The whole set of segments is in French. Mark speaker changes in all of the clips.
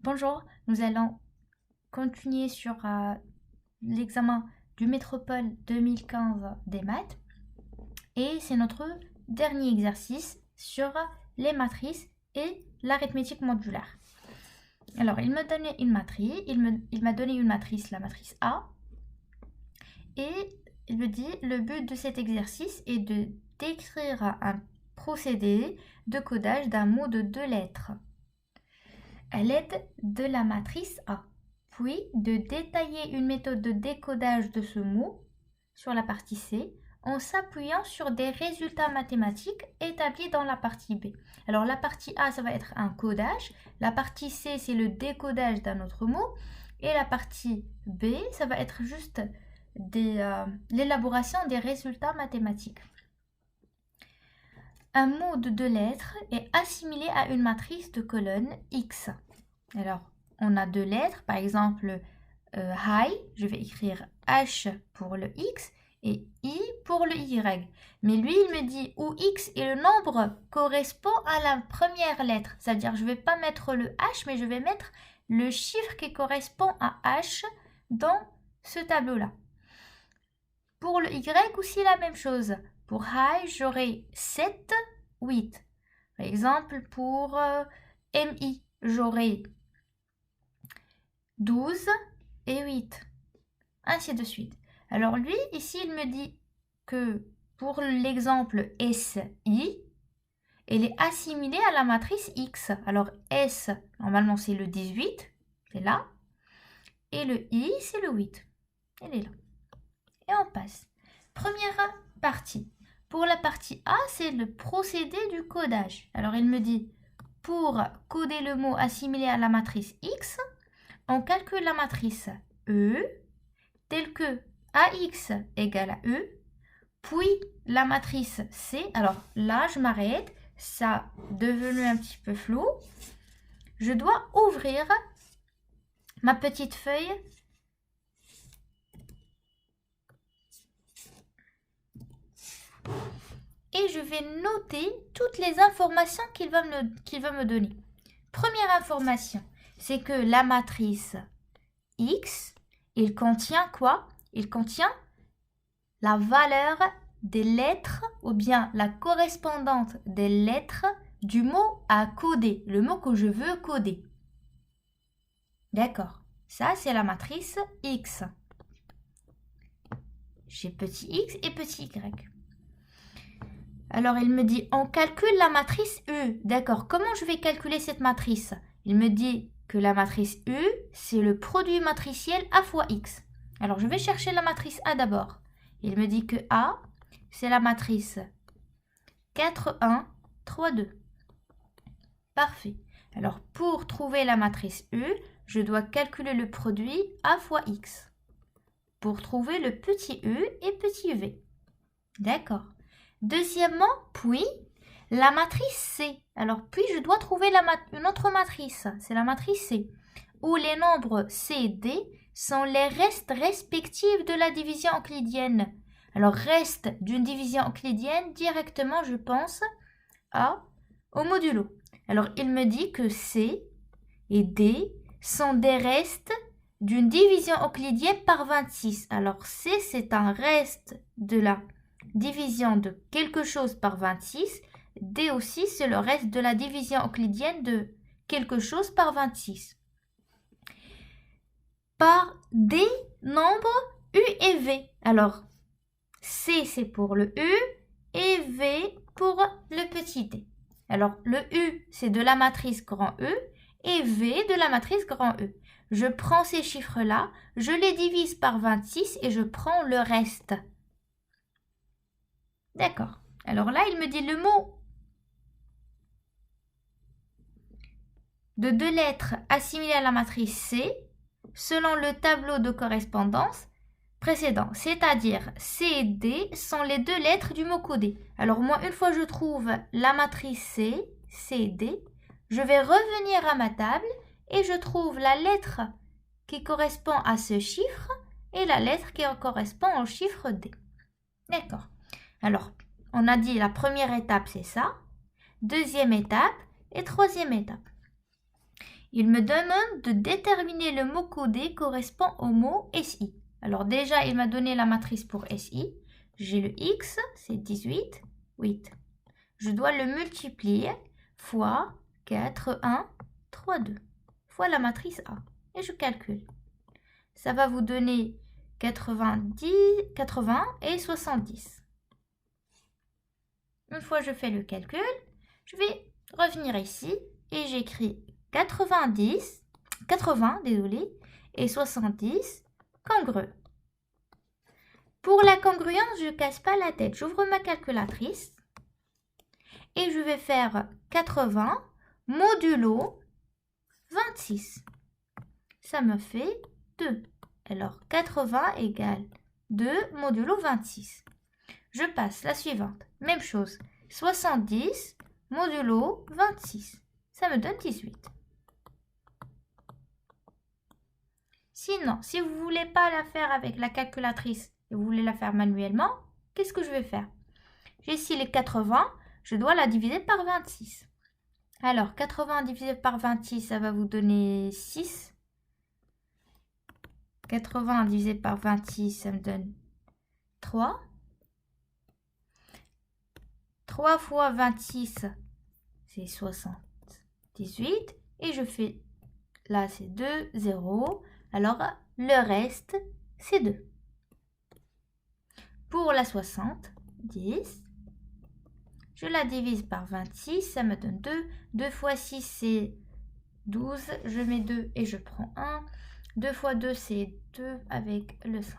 Speaker 1: Bonjour, nous allons continuer sur l'examen du Métropole 2015 des maths et c'est notre dernier exercice sur les matrices et l'arithmétique modulaire. Alors, il m'a donné une matrice, il m'a donné une matrice, la matrice A, et il me dit le but de cet exercice est de décrire un procédé de codage d'un mot de 2 lettres à l'aide de la matrice A, puis de détailler une méthode de décodage de ce mot sur la partie C en s'appuyant sur des résultats mathématiques établis dans la partie B. Alors la partie A, ça va être un codage, la partie C, c'est le décodage d'un autre mot, et la partie B, ça va être juste l'élaboration des résultats mathématiques. Un mot de 2 lettres est assimilé à une matrice de colonnes X. Alors, on a 2 lettres, par exemple, hi, je vais écrire H pour le X et I pour le Y. Mais lui, il me dit où X et le nombre correspond à la première lettre. C'est-à-dire, je ne vais pas mettre le H, mais je vais mettre le chiffre qui correspond à H dans ce tableau-là. Pour le Y aussi, la même chose. Pour hi, j'aurai 7, 8. Par exemple, pour MI, j'aurai 12 et 8. Ainsi de suite. Alors lui, ici, il me dit que pour l'exemple SI, elle est assimilée à la matrice X. Alors S, normalement, c'est le 18, c'est là. Et le I, c'est le 8. Elle est là. Et on passe. Première partie. Pour la partie A, c'est le procédé du codage. Alors, il me dit, pour coder le mot assimilé à la matrice X, on calcule la matrice E, telle que AX égale à E, puis la matrice C. Alors là, je m'arrête, ça a devenu un petit peu flou. Je dois ouvrir ma petite feuille et je vais noter toutes les informations qu'il va me donner. Première information, c'est que la matrice X, il contient quoi? Il contient la valeur des lettres ou bien la correspondante des lettres du mot à coder, le mot que je veux coder. D'accord, ça c'est la matrice X. J'ai petit x et petit y. Alors il me dit, on calcule la matrice U. D'accord, comment je vais calculer cette matrice? Il me dit que la matrice U, c'est le produit matriciel A fois X. Alors je vais chercher la matrice A d'abord. Il me dit que A, c'est la matrice 4, 1, 3, 2. Parfait. Alors pour trouver la matrice U, je dois calculer le produit A fois X. Pour trouver le petit U et petit V. D'accord. Deuxièmement, puis la matrice C. Alors, puis je dois trouver une autre matrice. C'est la matrice C. Où les nombres C et D sont les restes respectifs de la division euclidienne. Alors, reste d'une division euclidienne, directement, je pense, au modulo. Alors, il me dit que C et D sont des restes d'une division euclidienne par 26. Alors, C, c'est un reste de la division de quelque chose par 26. D aussi, c'est le reste de la division euclidienne de quelque chose par 26. Par des nombres U et V. Alors, C, c'est pour le U et V pour le petit d. Alors, le U, c'est de la matrice grand E et V de la matrice grand E. Je prends ces chiffres-là, je les divise par 26 et je prends le reste. D'accord. Alors là, il me dit le mot de 2 lettres assimilé à la matrice C selon le tableau de correspondance précédent. C'est-à-dire C et D sont les 2 lettres du mot codé. Alors moi, une fois que je trouve la matrice C, C et D, je vais revenir à ma table et je trouve la lettre qui correspond à ce chiffre et la lettre qui correspond au chiffre D. D'accord. Alors, on a dit la première étape, c'est ça. Deuxième étape et troisième étape. Il me demande de déterminer le mot codé correspond au mot SI. Alors déjà, il m'a donné la matrice pour SI. J'ai le X, c'est 18, 8. Je dois le multiplier fois 4, 1, 3, 2, fois la matrice A. Et je calcule. Ça va vous donner 80 et 70. Une fois que je fais le calcul, je vais revenir ici et j'écris 80 et 70 congrue. Pour la congruence, je ne casse pas la tête. J'ouvre ma calculatrice et je vais faire 80 modulo 26. Ça me fait 2. Alors 80 égale 2 modulo 26. Je passe la suivante. Même chose. 70 modulo 26. Ça me donne 18. Sinon, si vous ne voulez pas la faire avec la calculatrice et vous voulez la faire manuellement, qu'est-ce que je vais faire? J'ai ici les 80, je dois la diviser par 26. Alors, 80 divisé par 26, ça va vous donner 6. 80 divisé par 26, ça me donne 3. 3 fois 26, c'est 78. Et je fais, là c'est 2, 0. Alors, le reste, c'est 2. Pour la 70, je la divise par 26, ça me donne 2. 2 fois 6, c'est 12. Je mets 2 et je prends 1. 2 fois 2, c'est 2 avec le 5.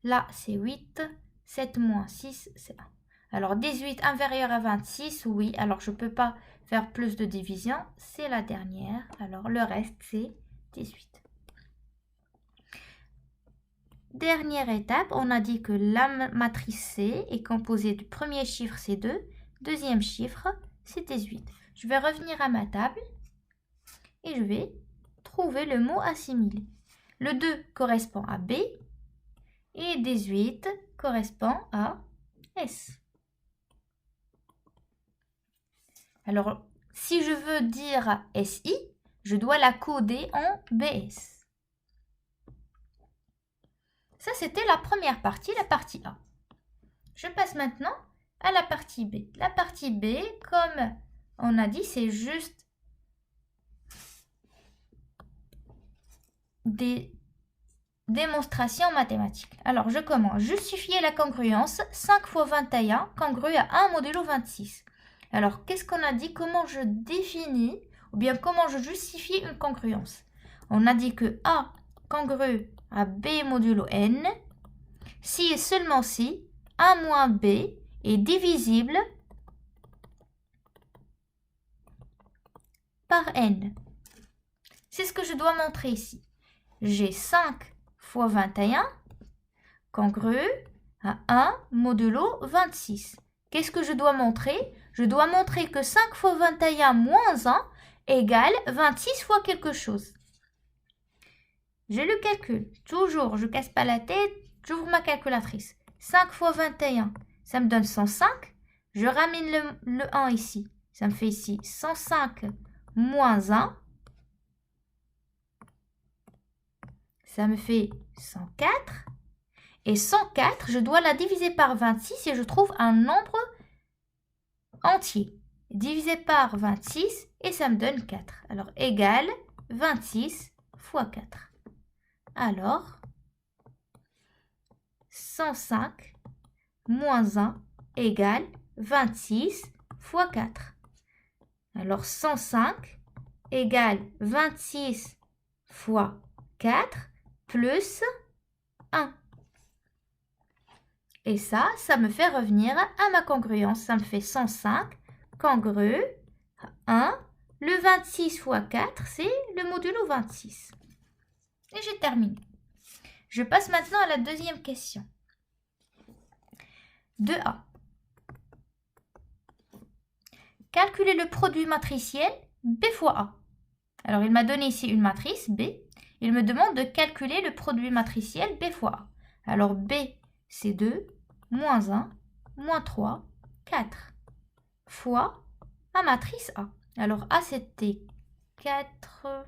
Speaker 1: Là, c'est 8. 7 moins 6, c'est 1. Alors, 18 inférieur à 26, oui. Alors, je ne peux pas faire plus de division. C'est la dernière. Alors, le reste, c'est 18. Dernière étape, on a dit que la matrice C est composée du premier chiffre, c'est 2. Deuxième chiffre, c'est 18. Je vais revenir à ma table et je vais trouver le mot assimilé. Le 2 correspond à B et 18 correspond à S. Alors, si je veux dire SI, je dois la coder en BS. Ça, c'était la première partie, la partie A. Je passe maintenant à la partie B. La partie B, comme on a dit, c'est juste des démonstrations mathématiques. Alors, je commence. Justifier la congruence. 5 fois 21 congrue à 1 modulo 26. Alors, qu'est-ce qu'on a dit? Comment je définis ou bien comment je justifie une congruence? On a dit que A congrue à B modulo n si et seulement si A moins B est divisible par n. C'est ce que je dois montrer ici. J'ai 5 fois 21 congrue à 1 modulo 26. Qu'est-ce que je dois montrer? Je dois montrer que 5 fois 21 moins 1 égale 26 fois quelque chose. Je le calcule. Toujours, je ne casse pas la tête, j'ouvre ma calculatrice. 5 fois 21, ça me donne 105. Je ramène le 1 ici. Ça me fait ici 105 moins 1. Ça me fait 104. Et 104, je dois la diviser par 26 et je trouve un nombre entier. Divisé par 26 et ça me donne 4. Alors, égale 26 fois 4. Alors, 105 moins 1 égale 26 fois 4. Alors, 105 égale 26 fois 4 plus 1. Et ça me fait revenir à ma congruence. Ça me fait 105 congrue 1. Le 26 fois 4, c'est le modulo 26. Et j'ai terminé. Je passe maintenant à la deuxième question. 2A. Calculer le produit matriciel B fois A. Alors, il m'a donné ici une matrice B. Il me demande de calculer le produit matriciel B fois A. Alors, B, c'est 2, moins 1, moins 3, 4, fois la matrice A. Alors, A, c'était 4,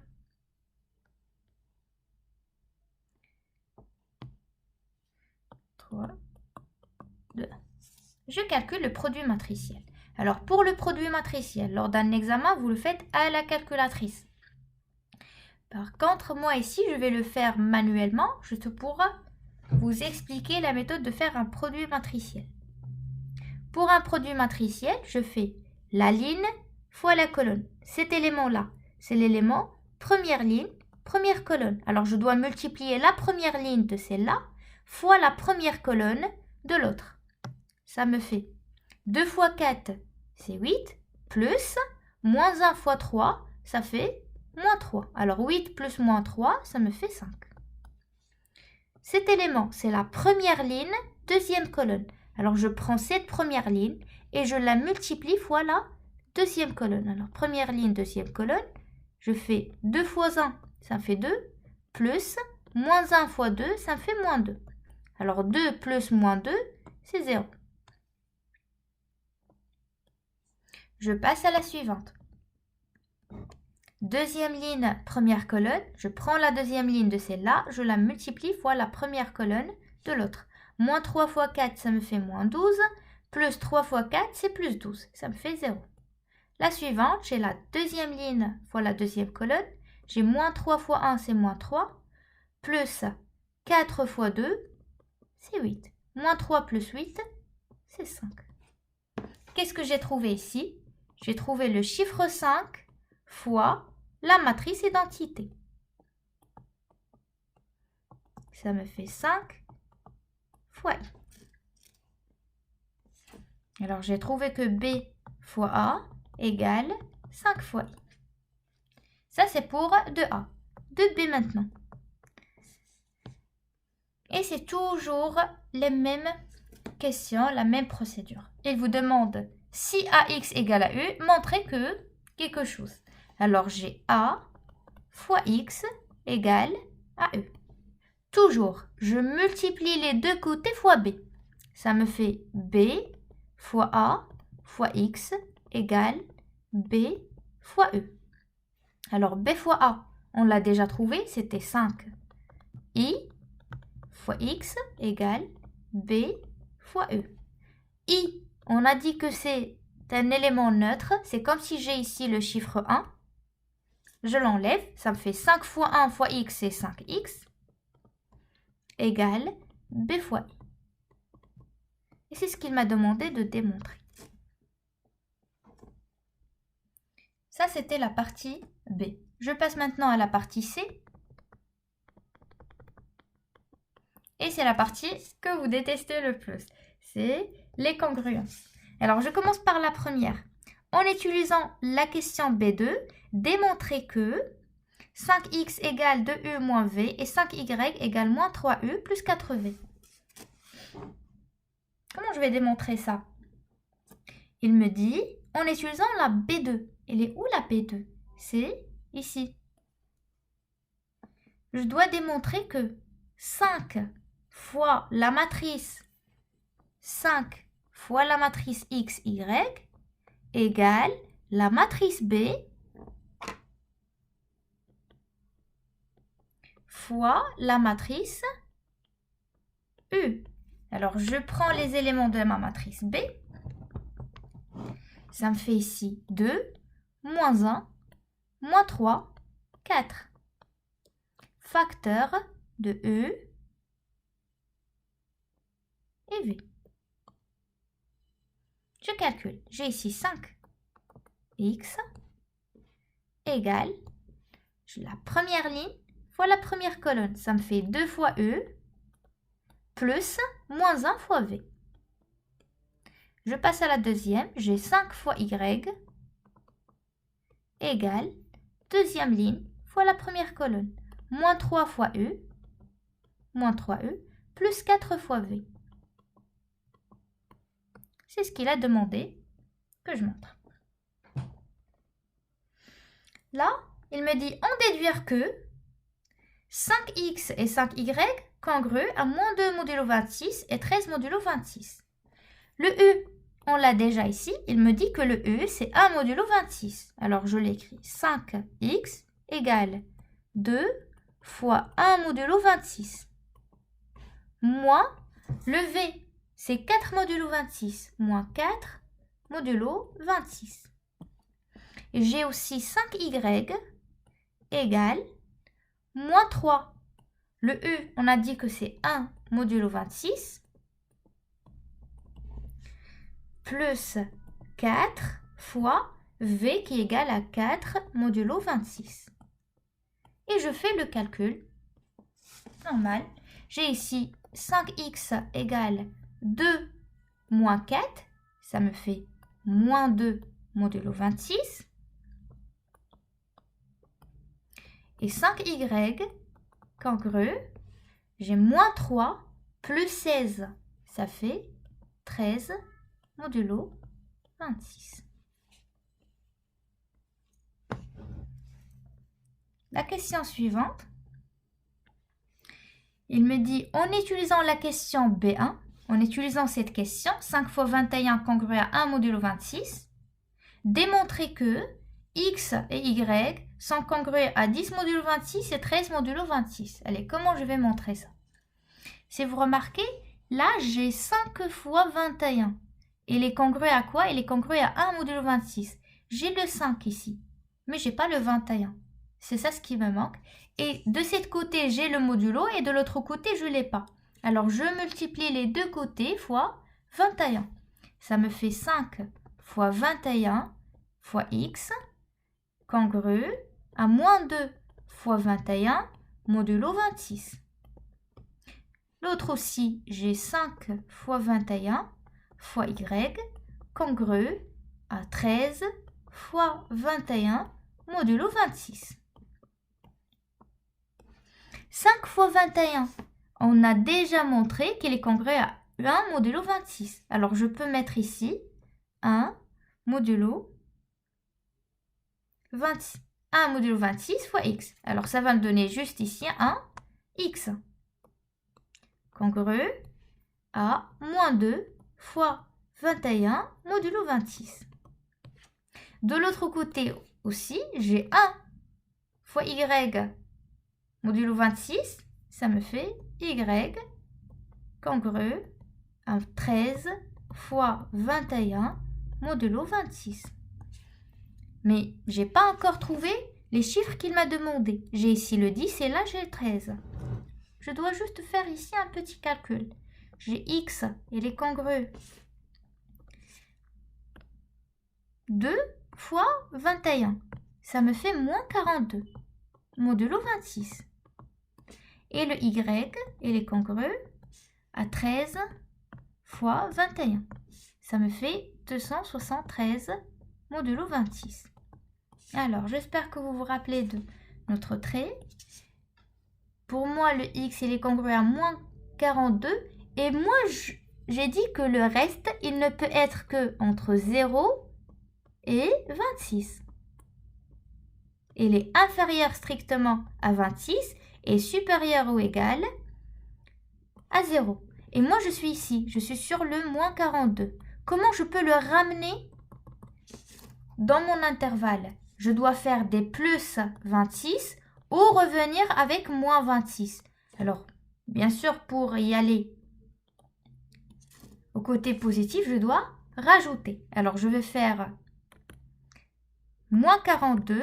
Speaker 1: Je calcule le produit matriciel. Alors, pour le produit matriciel, lors d'un examen, vous le faites à la calculatrice. Par contre, moi ici, je vais le faire manuellement, juste pour vous expliquer la méthode de faire un produit matriciel. Pour un produit matriciel, je fais la ligne fois la colonne. Cet élément-là, c'est l'élément première ligne, première colonne. Alors, je dois multiplier la première ligne de celle-là fois la première colonne de l'autre. Ça me fait 2 fois 4, c'est 8, plus moins 1 fois 3, ça fait moins 3. Alors 8 plus moins 3, ça me fait 5. Cet élément, c'est la première ligne, deuxième colonne. Alors je prends cette première ligne et je la multiplie fois la deuxième colonne. Alors première ligne, deuxième colonne, je fais 2 fois 1, ça fait 2, plus moins 1 fois 2, ça me fait moins 2. Alors 2 plus moins 2, c'est 0. Je passe à la suivante. Deuxième ligne, première colonne. Je prends la deuxième ligne de celle-là, je la multiplie fois la première colonne de l'autre. Moins 3 fois 4, ça me fait moins 12. Plus 3 fois 4, c'est plus 12. Ça me fait 0. La suivante, j'ai la deuxième ligne fois la deuxième colonne. J'ai moins 3 fois 1, c'est moins 3. Plus 4 fois 2, c'est 8. Moins 3 plus 8, c'est 5. Qu'est-ce que j'ai trouvé ici? J'ai trouvé le chiffre 5 fois la matrice identité. Ça me fait 5 fois I. Alors, j'ai trouvé que B fois A égale 5 fois I. Ça, c'est pour 2A. 2B maintenant. Et c'est toujours les mêmes questions, la même procédure. Il vous demande si AX égale à U, montrez que quelque chose. Alors, j'ai A fois X égale à U. Toujours, je multiplie les deux côtés fois B. Ça me fait B fois A fois X égale B fois U. Alors, B fois A, on l'a déjà trouvé, c'était 5. I fois X égale B fois U. I, on a dit que c'est un élément neutre. C'est comme si j'ai ici le chiffre 1. Je l'enlève. Ça me fait 5 fois 1 fois X, c'est 5X. Égale B fois I. Et c'est ce qu'il m'a demandé de démontrer. Ça, c'était la partie B. Je passe maintenant à la partie C. Et c'est la partie que vous détestez le plus. C'est les congruences. Alors, je commence par la première. En utilisant la question B2, démontrer que 5x égale 2u moins v et 5y égale moins 3u plus 4v. Comment je vais démontrer ça? Il me dit, en utilisant la B2. Elle est où la B2? C'est ici. Je dois démontrer que 5 fois la matrice 5 fois la matrice x, y égale la matrice B fois la matrice U. Alors, je prends les éléments de ma matrice B. Ça me fait ici 2, moins 1, moins 3, 4. Facteur de U et V. Je calcule. J'ai ici 5x égale la première ligne fois la première colonne. Ça me fait 2 fois U plus moins 1 fois V. Je passe à la deuxième. J'ai 5 fois Y égale deuxième ligne fois la première colonne. Moins 3 fois U, moins 3U, plus 4 fois V. C'est ce qu'il a demandé que je montre. Là, il me dit en déduire que 5x et 5y congruent à moins 2 modulo 26 et 13 modulo 26. Le U, on l'a déjà ici. Il me dit que le U, c'est 1 modulo 26. Alors, je l'écris 5x égale 2 fois 1 modulo 26. Moins le V, c'est 4 modulo 26 moins 4 modulo 26. Et j'ai aussi 5y égale moins 3. Le U, on a dit que c'est 1 modulo 26 plus 4 fois V qui est égal à 4 modulo 26. Et je fais le calcul normal. J'ai ici 5x égale 2 moins 4. Ça me fait moins 2 modulo 26. Et 5y congru, j'ai moins 3 plus 16. Ça fait 13 modulo 26. La question suivante, il me dit, en utilisant la question B1, en utilisant cette question, 5 fois 21 congru à 1 modulo 26, démontrer que x et y sont congrués à 10 modulo 26 et 13 modulo 26. Allez, comment je vais montrer ça? Si vous remarquez, là, j'ai 5 fois 21. Il est congrué à quoi? Il est congrué à 1 modulo 26. J'ai le 5 ici, mais je n'ai pas le 21. C'est ça ce qui me manque. Et de cet côté, j'ai le modulo et de l'autre côté, je ne l'ai pas. Alors, je multiplie les deux côtés fois 21. Ça me fait 5 fois 21 fois x congru à moins 2 fois 21 modulo 26. L'autre aussi, j'ai 5 fois 21 fois y congru à 13 fois 21 modulo 26. 5 fois 21, on a déjà montré qu'il est congrué à 1 modulo 26. Alors, je peux mettre ici 1 modulo 26. 1 modulo 26 fois x. Alors, ça va me donner juste ici un x congru à moins 2 fois 21 modulo 26. De l'autre côté aussi, j'ai 1 fois y modulo 26, ça me fait y congru à 13 fois 21 modulo 26. Mais j'ai pas encore trouvé les chiffres qu'il m'a demandé. J'ai ici le 10 et là j'ai le 13. Je dois juste faire ici un petit calcul. J'ai x, il est congru 2 fois 21. Ça me fait moins 42 modulo 26. Et le y, il est congru à 13 fois 21. Ça me fait 273 modulo 26. Alors, j'espère que vous vous rappelez de notre trait. Pour moi, le x, il est congru à moins 42. Et moi, j'ai dit que le reste, il ne peut être que entre 0 et 26. Il est inférieur strictement à 26 et supérieur ou égal à 0. Et moi, je suis ici. Je suis sur le moins 42. Comment je peux le ramener dans mon intervalle? Je dois faire des plus 26 ou revenir avec moins 26. Alors, bien sûr, pour y aller au côté positif, je dois rajouter. Alors, je vais faire moins 42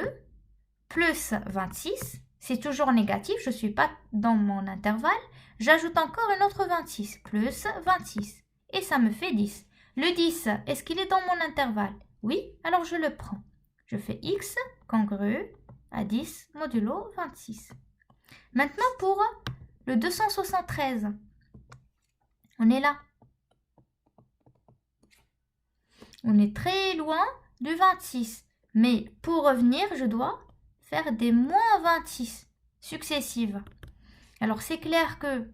Speaker 1: plus 26. C'est toujours négatif, je ne suis pas dans mon intervalle. J'ajoute encore un autre 26, plus 26. Et ça me fait 10. Le 10, est-ce qu'il est dans mon intervalle? Oui, alors je le prends. Je fais x congru à 10 modulo 26. Maintenant pour le 273. On est là. On est très loin du 26. Mais pour revenir, je dois faire des moins 26 successives. Alors c'est clair que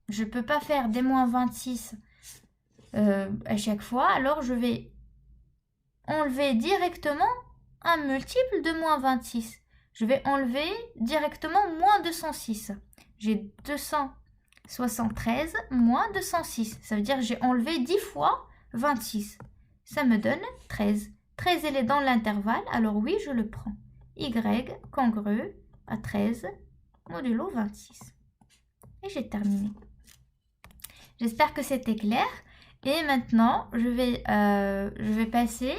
Speaker 1: je ne peux pas faire des moins 26 à chaque fois. Alors je vais enlever directement un multiple de moins 26. Je vais enlever directement moins 206. J'ai 273 moins 206. Ça veut dire que j'ai enlevé 10 fois 26. Ça me donne 13. 13, elle est dans l'intervalle, alors oui, je le prends. Y congru à 13 modulo 26. Et j'ai terminé. J'espère que c'était clair. Et maintenant, je vais passer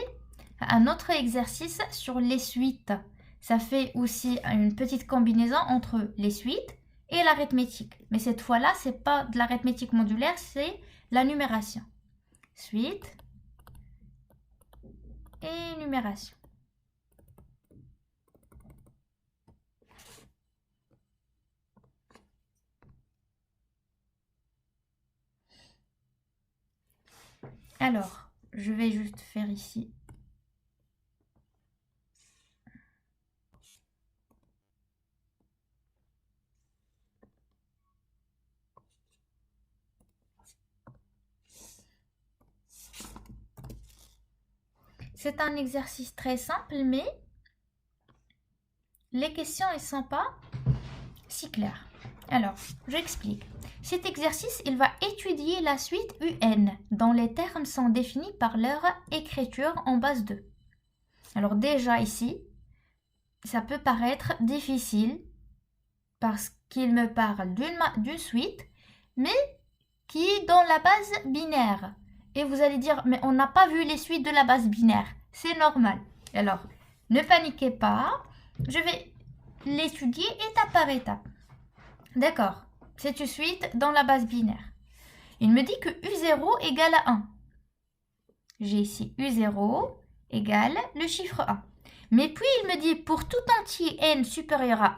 Speaker 1: à un autre exercice sur les suites. Ça fait aussi une petite combinaison entre les suites et l'arithmétique. Mais cette fois-là, ce n'est pas de l'arithmétique modulaire, c'est la numération. Suite et numération. Alors, je vais juste faire ici. C'est un exercice très simple, mais les questions ne sont pas si claires. Alors, j'explique. Cet exercice, il va étudier la suite UN, dont les termes sont définis par leur écriture en base 2. Alors déjà ici, ça peut paraître difficile parce qu'il me parle d'une suite, mais qui est dans la base binaire. Et vous allez dire, mais on n'a pas vu les suites de la base binaire. C'est normal. Alors, ne paniquez pas. Je vais l'étudier étape par étape. D'accord. C'est une suite dans la base binaire. Il me dit que U0 égale à 1. J'ai ici U0 égale le chiffre 1. Mais puis il me dit pour tout entier n supérieur à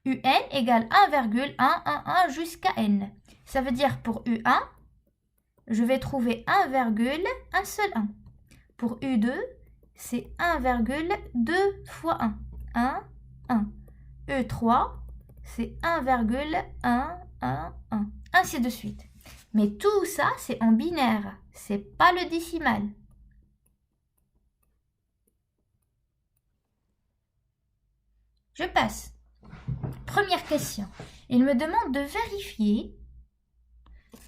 Speaker 1: 1, UN égale 1,111 jusqu'à n. Ça veut dire pour U1, je vais trouver 1, seul 1. Pour U2, c'est 1,2 fois 1. 1, 1. E3, c'est 1,111. Ainsi de suite. Mais tout ça, c'est en binaire. C'est pas le décimal. Je passe. Première question. Il me demande de vérifier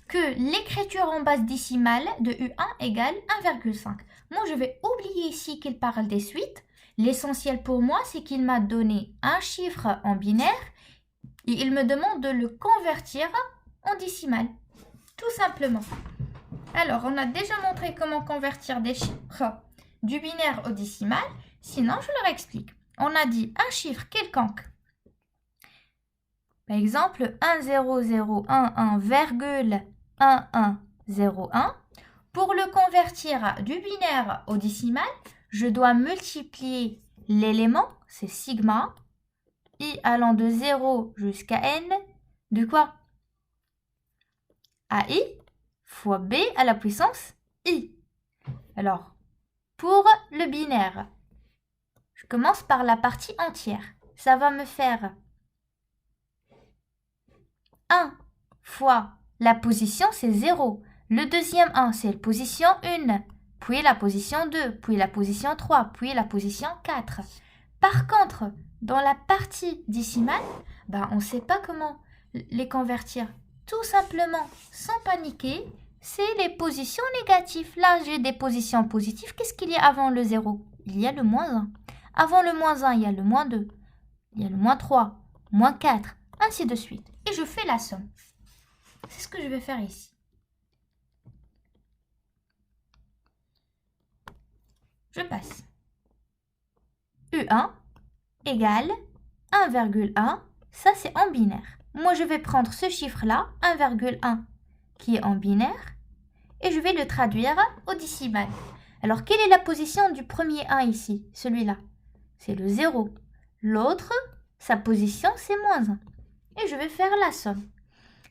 Speaker 1: que l'écriture en base décimale de U1 égale 1,5. Moi, je vais oublier ici qu'il parle des suites. L'essentiel pour moi, c'est qu'il m'a donné un chiffre en binaire et il me demande de le convertir en décimal. Tout simplement. Alors, on a déjà montré comment convertir des chiffres du binaire au décimal. Sinon, je leur explique. On a dit un chiffre quelconque. Par exemple, 10011,1101. Pour le convertir du binaire au décimal, je dois multiplier l'élément, c'est sigma, i allant de 0 jusqu'à n, de quoi? AI fois b à la puissance i. Alors, pour le binaire, je commence par la partie entière. Ça va me faire 1 fois la position, c'est 0. Le deuxième 1, c'est la position 1, puis la position 2, puis la position 3, puis la position 4. Par contre, dans la partie décimale, on ne sait pas comment les convertir. Tout simplement, sans paniquer, c'est les positions négatives. Là, j'ai des positions positives. Qu'est-ce qu'il y a avant le 0? Il y a le moins 1. Avant le moins 1, il y a le moins 2. Il y a le moins 3, moins 4, ainsi de suite. Et je fais la somme. C'est ce que je vais faire ici. Je passe. U1 égale 1,1. Ça, c'est en binaire. Moi, je vais prendre ce chiffre-là, 1,1, qui est en binaire, et je vais le traduire au décimal. Alors, quelle est la position du premier 1 ici? Celui-là. C'est le 0. L'autre, sa position, c'est moins 1. Et je vais faire la somme.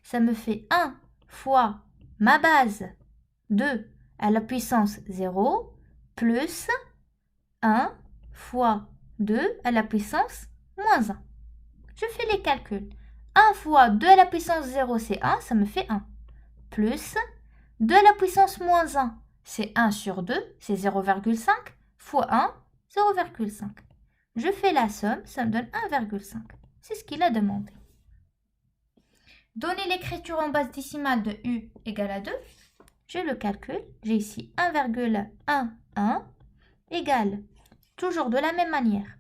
Speaker 1: Ça me fait 1 fois ma base 2 à la puissance 0 plus 1 fois 2 à la puissance moins 1. Je fais les calculs. 1 fois 2 à la puissance 0, c'est 1, ça me fait 1. Plus 2 à la puissance moins 1, c'est 1 sur 2, c'est 0,5, fois 1, 0,5. Je fais la somme, ça me donne 1,5. C'est ce qu'il a demandé. Donner l'écriture en base décimale de U égale à 2. Je le calcule. J'ai ici 1,11 égale, toujours de la même manière,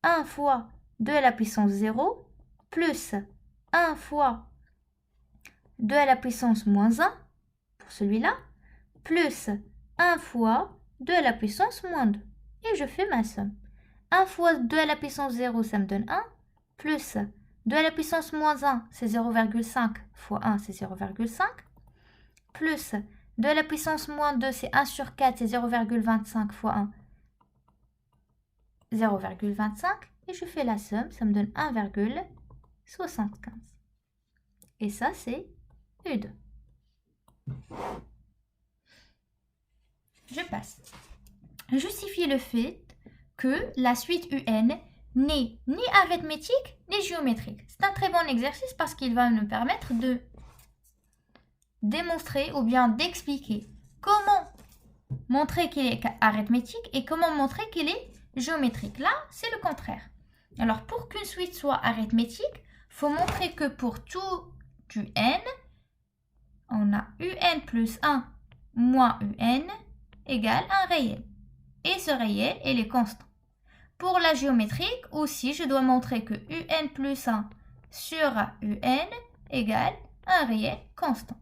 Speaker 1: 1 fois 2 à la puissance 0 plus 1 fois 2 à la puissance moins 1 pour celui-là, plus 1 fois 2 à la puissance moins 2. Et je fais ma somme. 1 fois 2 à la puissance 0, ça me donne 1, plus 2 à la puissance moins 1, c'est 0,5 fois 1, c'est 0,5, plus 2 à la puissance moins 2, c'est 1 sur 4, c'est 0,25 fois 1, 0,25, et je fais la somme, ça me donne 1,75. Et ça, c'est U2. Je passe. Justifier le fait que la suite UN n'est ni arithmétique ni géométrique. C'est un très bon exercice parce qu'il va nous permettre de démontrer ou bien d'expliquer comment montrer qu'il est arithmétique et comment montrer qu'il est géométrique. Là, c'est le contraire. Alors, pour qu'une suite soit arithmétique, il faut montrer que pour tout UN, on a UN plus 1 moins UN égale un réel. Et ce réel, il est constant. Pour la géométrique, aussi, je dois montrer que UN plus 1 sur UN égale un réel constant.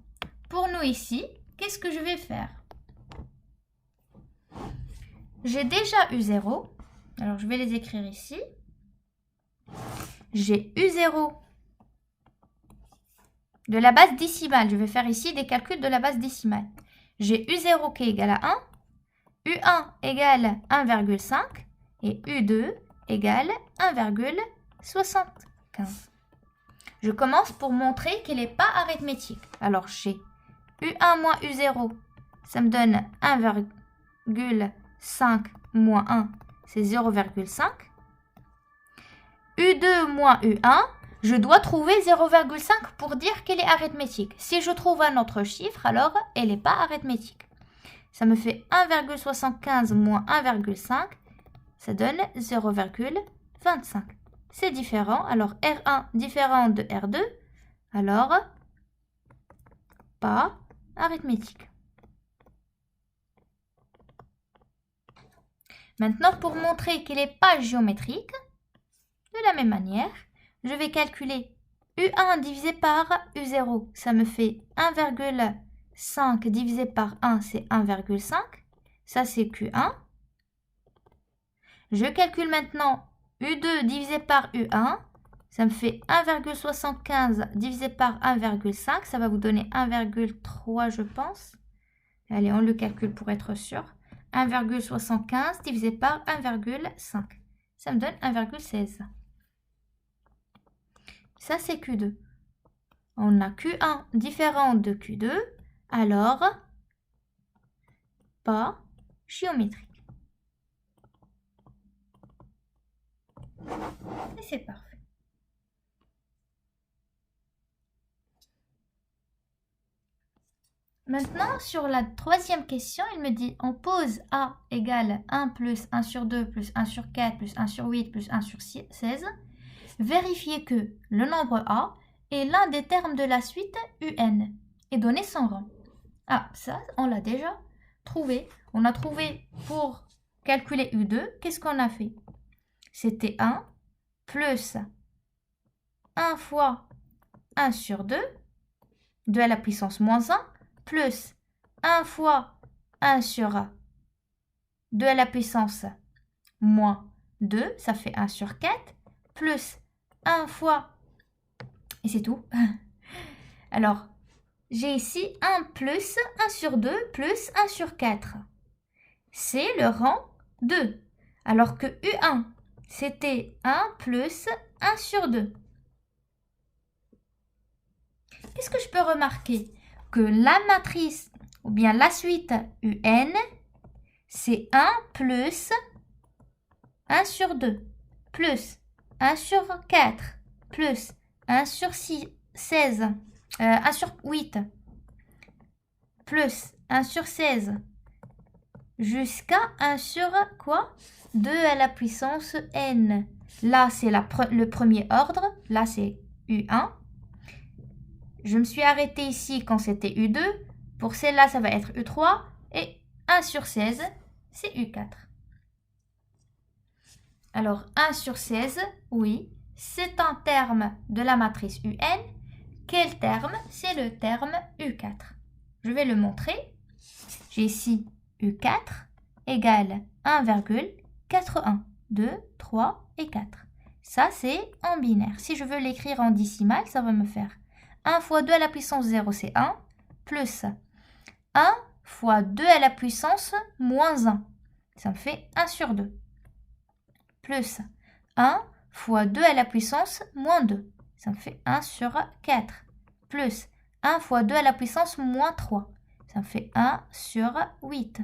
Speaker 1: Pour nous ici, qu'est-ce que je vais faire? J'ai déjà U0. Alors, je vais les écrire ici. J'ai U0 de la base décimale. Je vais faire ici des calculs de la base décimale. J'ai U0 qui est égal à 1. U1 égale 1,5 et U2 égale 1,75. Je commence pour montrer qu'il n'est pas arithmétique. Alors, j'ai U1 moins U0, ça me donne 1,5 moins 1, c'est 0,5. U2 moins U1, je dois trouver 0,5 pour dire qu'elle est arithmétique. Si je trouve un autre chiffre, alors elle n'est pas arithmétique. Ça me fait 1,75 moins 1,5, ça donne 0,25. C'est différent, alors R1 différent de R2, alors pas arithmétique. Maintenant, pour montrer qu'elle n'est pas géométrique, de la même manière, je vais calculer U1 divisé par U0, ça me fait 1,5 divisé par 1, c'est 1,5. Ça, c'est Q1. Je calcule maintenant U2 divisé par U1. Ça me fait 1,75 divisé par 1,5. Ça va vous donner 1,3, je pense. Allez, on le calcule pour être sûr. 1,75 divisé par 1,5. Ça me donne 1,16. Ça, c'est Q2. On a Q1 différent de Q2, alors pas géométrique. Et c'est parfait. Maintenant, sur la troisième question, il me dit on pose A égale 1 plus 1 sur 2 plus 1 sur 4 plus 1 sur 8 plus 1 sur 16. Vérifiez que le nombre A est l'un des termes de la suite UN et donner son rang. Ah, ça, on l'a déjà trouvé. On a trouvé pour calculer U2, qu'est-ce qu'on a fait? C'était 1 plus 1 fois 1 sur 2, 2 à la puissance moins 1, plus 1 fois 1 sur 2 à la puissance moins 2, ça fait 1 sur 4, plus 1 fois, et c'est tout. Alors, j'ai ici 1 plus 1 sur 2 plus 1 sur 4. C'est le rang 2. Alors que U1, c'était 1 plus 1 sur 2. Qu'est-ce que je peux remarquer? Que la matrice, ou bien la suite UN, c'est 1 plus 1 sur 2, plus 1 sur 4, plus 1 sur 16, 1 sur 8, plus 1 sur 16, jusqu'à 1 sur quoi? 2 à la puissance n. Là, c'est le premier ordre. Là, c'est U1. Je me suis arrêtée ici quand c'était U2. Pour celle-là, ça va être U3. Et 1 sur 16, c'est U4. Alors, 1 sur 16, oui, c'est un terme de la matrice UN. Quel terme? C'est le terme U4. Je vais le montrer. J'ai ici U4 égale 1,81. 2, 3 et 4. Ça, c'est en binaire. Si je veux l'écrire en décimal, ça va me faire 1 fois 2 à la puissance 0, c'est 1, plus 1 fois 2 à la puissance moins 1. Ça me fait 1 sur 2. Plus 1 fois 2 à la puissance moins 2. Ça me fait 1 sur 4. Plus 1 fois 2 à la puissance moins 3. Ça me fait 1 sur 8.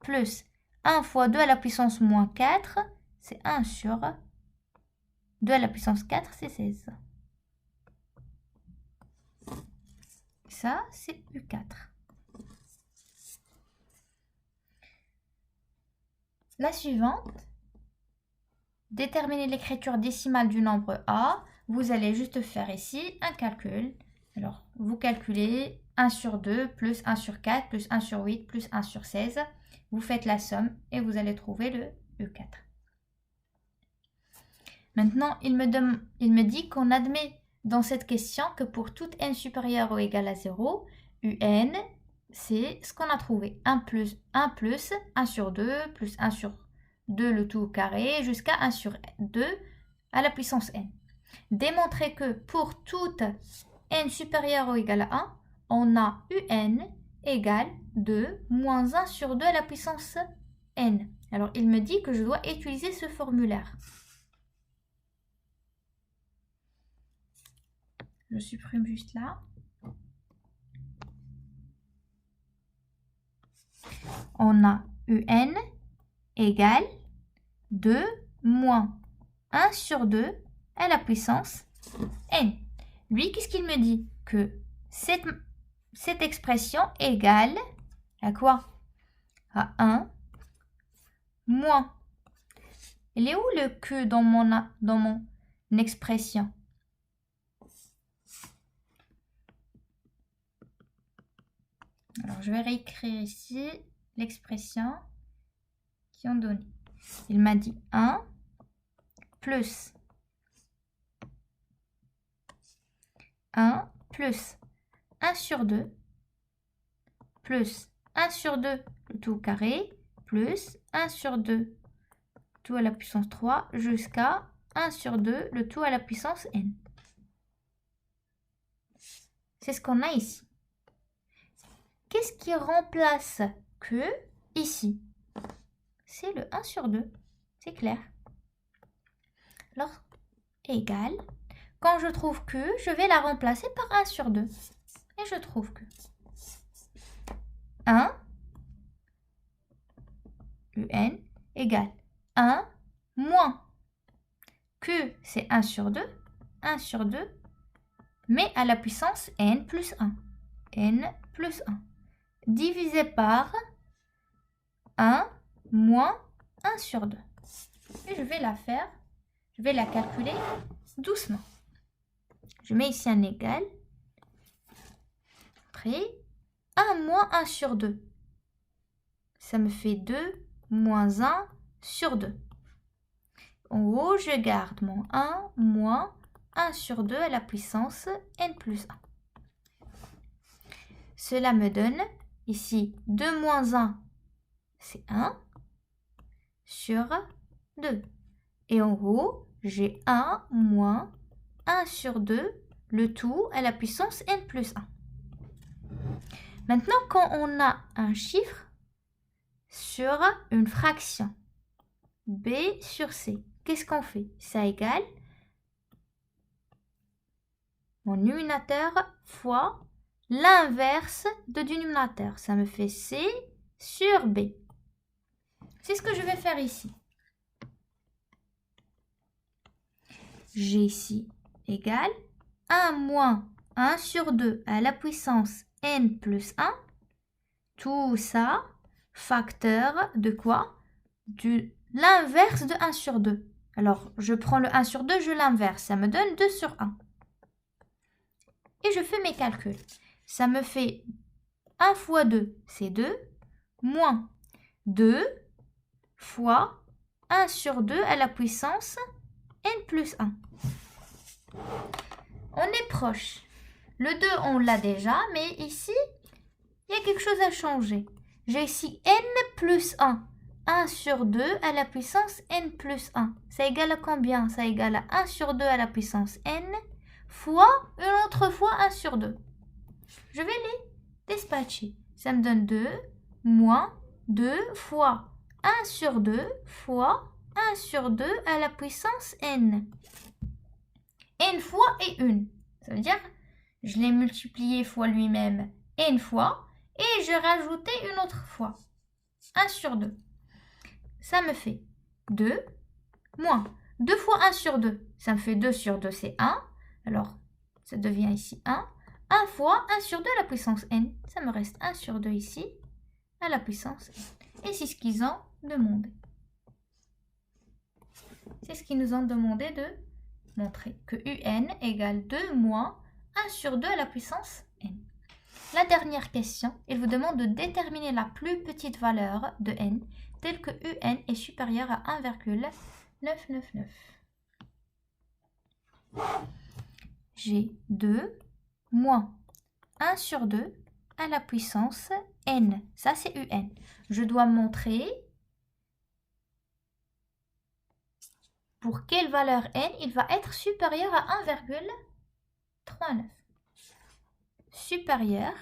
Speaker 1: Plus 1 fois 2 à la puissance moins 4, c'est 1 sur 2 à la puissance 4, c'est 16. Ça, c'est U4. La suivante, déterminer l'écriture décimale du nombre A. Vous allez juste faire ici un calcul. Alors, vous calculez 1 sur 2 plus 1 sur 4 plus 1 sur 8 plus 1 sur 16. Vous faites la somme et vous allez trouver le U4. Maintenant, il me dit qu'on admet dans cette question que pour toute n supérieure ou égale à 0, un, c'est ce qu'on a trouvé. 1 plus 1 sur 2 plus 1 sur 2 le tout au carré jusqu'à 1 sur 2 à la puissance n. Démontrer que pour toute n supérieure ou égale à 1, on a un égale 2 moins 1 sur 2 à la puissance n. Alors, il me dit que je dois utiliser ce formulaire. Je supprime juste là. On a un égale 2 moins 1 sur 2 à la puissance n. Lui, qu'est-ce qu'il me dit? Que cette expression égale à quoi? À 1 moins. Il est où le que dans mon expression? Alors, je vais réécrire ici l'expression qu'ils ont donnée. Il m'a dit 1 plus 1 plus 1 sur 2 plus 1 sur 2 le tout au carré plus 1 sur 2 tout à la puissance 3 jusqu'à 1 sur 2 le tout à la puissance n. C'est ce qu'on a ici. Qu'est-ce qui remplace que ici? C'est le 1 sur 2. C'est clair. Alors, égal. Quand je trouve que, je vais la remplacer par 1 sur 2. Et je trouve que 1 un égale 1 moins que, c'est 1 sur 2, mais à la puissance n plus 1. n plus 1. Divisé par 1 moins 1 sur 2. Et je vais la calculer doucement. Je mets ici un égal. Après, 1 moins 1 sur 2. Ça me fait 2 moins 1 sur 2. En haut, je garde mon 1 moins 1 sur 2 à la puissance n plus 1. Cela me donne ici 2 moins 1, c'est 1 sur 2. Et en haut, j'ai 1 moins 1 sur 2, le tout à la puissance n plus 1. Maintenant, quand on a un chiffre sur une fraction, b sur c, qu'est-ce qu'on fait? Ça égale mon numérateur fois l'inverse de du numérateur. Ça me fait c sur b. C'est ce que je vais faire ici. J'ai ici égal 1 moins 1 sur 2 à la puissance n plus 1. Tout ça, facteur de quoi? De l'inverse de 1 sur 2. Alors, je prends le 1 sur 2, je l'inverse. Ça me donne 2 sur 1. Et je fais mes calculs. Ça me fait 1 fois 2, c'est 2, moins 2 fois 1 sur 2 à la puissance n plus 1. On est proche. Le 2, on l'a déjà, mais ici, il y a quelque chose à changer. J'ai ici n plus 1. 1 sur 2 à la puissance n plus 1. Ça égale à combien? Ça égale à 1 sur 2 à la puissance n fois une autre fois 1 sur 2. Je vais les dispatcher. Ça me donne 2 moins 2 fois 1 sur 2 fois 1 sur 2 à la puissance n. N fois et 1. Ça veut dire, je l'ai multiplié fois lui-même n fois et je rajoutais une autre fois. 1 sur 2. Ça me fait 2 moins 2 fois 1 sur 2. Ça me fait 2 sur 2, c'est 1. Alors, ça devient ici 1. 1 fois 1 sur 2 à la puissance n. Ça me reste 1 sur 2 ici à la puissance n. Et c'est ce qu'ils ont demandé. C'est ce qu'ils nous ont demandé de montrer. Que un égale 2 moins 1 sur 2 à la puissance n. La dernière question, il vous demande de déterminer la plus petite valeur de n telle que un est supérieur à 1,999. J'ai 2 moins 1 sur 2 à la puissance n. Ça, c'est un. Je dois montrer pour quelle valeur n il va être supérieur à 1,39. Supérieur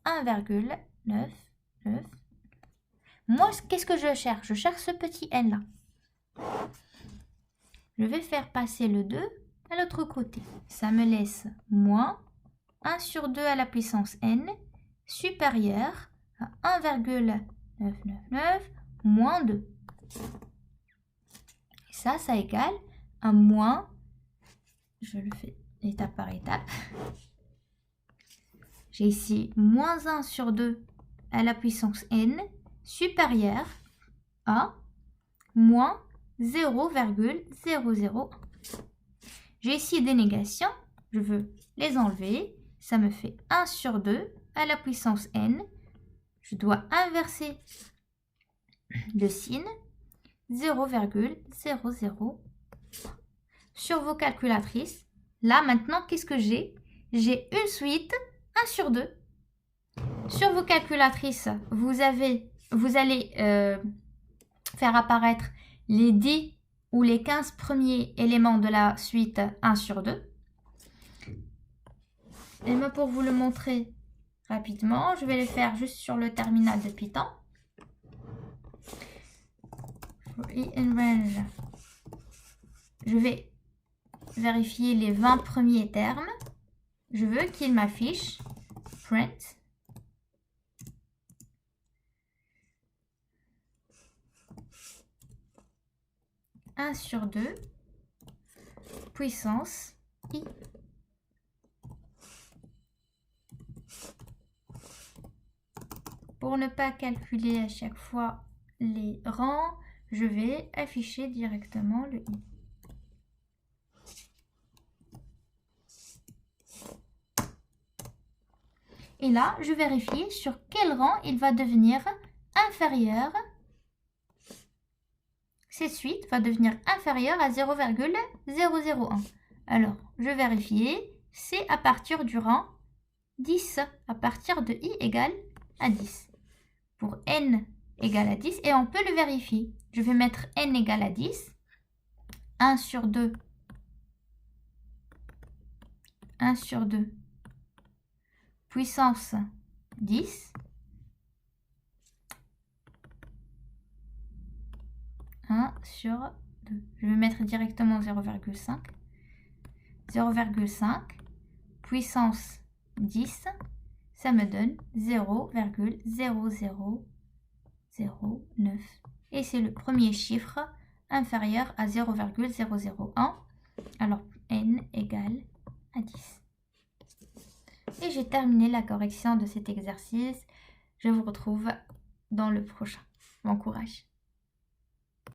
Speaker 1: à 1,99. Moi, qu'est-ce que je cherche? Je cherche ce petit n là. Je vais faire passer le 2 à l'autre côté. Ça me laisse moins 1 sur 2 à la puissance n supérieur à 1,999 moins 2. Et ça égale à moins, je le fais étape par étape. J'ai ici moins 1 sur 2 à la puissance n supérieur à moins 0,001. J'ai ici des négations, je veux les enlever. Ça me fait 1 sur 2 à la puissance n. Je dois inverser le signe. 0,001. Sur vos calculatrices, là maintenant, qu'est-ce que j'ai? J'ai une suite 1 sur 2. Sur vos calculatrices, vous allez faire apparaître les 10 ou les 15 premiers éléments de la suite 1 sur 2. Et moi, pour vous le montrer rapidement, je vais le faire juste sur le terminal de Python. Je vais vérifier les 20 premiers termes. Je veux qu'il m'affiche print « 1 sur 2 puissance i ». Pour ne pas calculer à chaque fois les rangs, je vais afficher directement le i. Et là, je vérifie sur quel rang il va devenir inférieur. Cette suite va devenir inférieure à 0,001. Alors, je vérifie, c'est à partir du rang 10, à partir de i égale à 10. Pour n égale à 10, et on peut le vérifier. Je vais mettre n égale à 10. 1 sur 2. 1 sur 2. Puissance 10. 1 sur 2. Je vais mettre directement 0,5. 0,5. Puissance 10. Ça me donne 0,0009. Et c'est le premier chiffre inférieur à 0,001. Alors, n égale à 10. Et j'ai terminé la correction de cet exercice. Je vous retrouve dans le prochain. Bon courage.